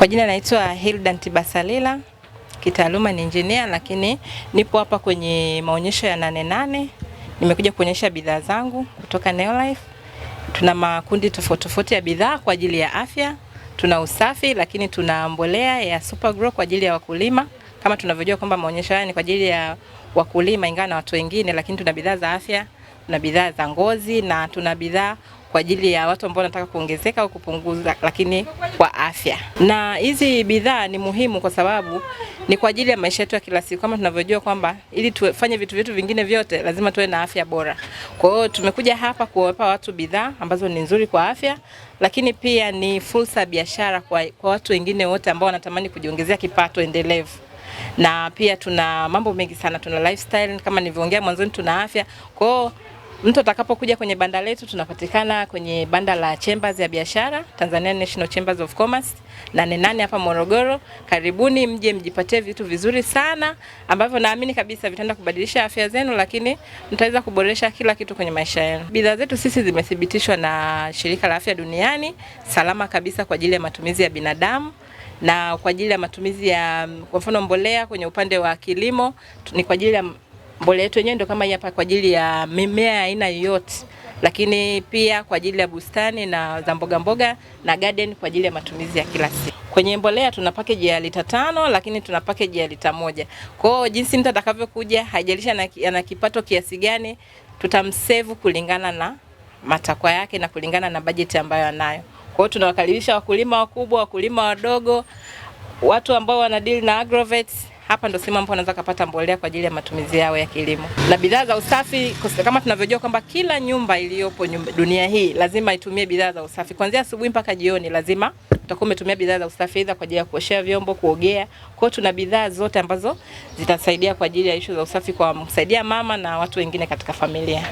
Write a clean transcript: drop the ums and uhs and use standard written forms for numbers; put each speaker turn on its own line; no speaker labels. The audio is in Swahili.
Kwa jina naitwa Hilda Ntibasalila, kitaaluma ni engineer, lakini nipo hapa kwenye maonyesho ya 88. Nimekuja kuonyesha bidhaa zangu kutoka Neolife. Tuna makundi tofauti ya bidhaa kwa ajili ya afya, tuna usafi, lakini tuna mbolea ya Supergrow kwa ajili ya wakulima. Kama tunavyojua kwamba maonyesho haya ni kwa ajili ya wakulima ingawa na watu wengine, lakini tuna bidhaa za afya, tuna bidhaa za ngozi na tuna bidhaa kwa ajili ya watu ambao wanataka kuongezeka au kupunguza lakini kwa afya. Na hizi bidhaa ni muhimu kwa sababu ni kwa ajili ya maisha yetu ya kila siku. Kama tunavyojua kwamba ili tufanye vitu vingine vyote lazima tuwe na afya bora. Kwa hiyo tumekuja hapa kuwapa watu bidhaa ambazo ni nzuri kwa afya, lakini pia ni fursa ya biashara kwa watu wengine wote ambao wanatamani kujiongezea kipato endelevu. Na pia tuna mambo mengi sana, tuna lifestyle kama nilivyoongea mwanzoni, tuna afya. Kwa hiyo mtu atakapokuja kwenye banda letu, tunapatikana kwenye banda la Chambers ya biashara, Tanzania National Chambers of Commerce, 88 hapa Morogoro. Karibuni mje mjipatie vitu vizuri sana ambavyo naamini kabisa vitaenda kubadilisha afya zenu, lakini mtaweza kuboresha kila kitu kwenye maisha yenu. Bidhaa zetu sisi zimethibitishwa na Shirika la Afya Duniani, salama kabisa kwa ajili ya matumizi ya binadamu na kwa ajili ya matumizi ya kwa mfano mbolea kwenye upande wa kilimo ni kwa ajili ya mbolea yetu yenyewe ndio kama hii hapa kwa ajili ya mimea aina yoyote, lakini pia kwa ajili ya bustani na za mboga na garden kwa ajili ya matumizi ya kila siku. Kwenye mbolea tuna package ya lita 5, lakini tuna package ya lita 1. Kwa hiyo jinsi mtu atakavyokuja, haijalisha ana kipato kiasi gani, tutamsave kulingana na matakwa yake na kulingana na budget ambayo anayo. Kwa hiyo tunawakaribisha wakulima wakubwa, wakulima wadogo, watu ambao wanadeal na agrovet. Hapa ndo sehemu ambapo unaweza kupata mbolea kwa ajili ya matumizi yao ya kilimo. Na bidhaa za usafi, kama tunavyojua kwamba kila nyumba iliyopo dunia hii lazima itumie bidhaa za usafi. Kuanzia asubuhi mpaka jioni lazima utakuwa umetumia bidhaa za usafi aidha kwa ajili ya kuoshea vyombo, kuogea. Kwa hiyo tuna bidhaa zote ambazo zitasaidia kwa ajili ya issue za usafi kwa kusaidia mama na watu wengine katika familia.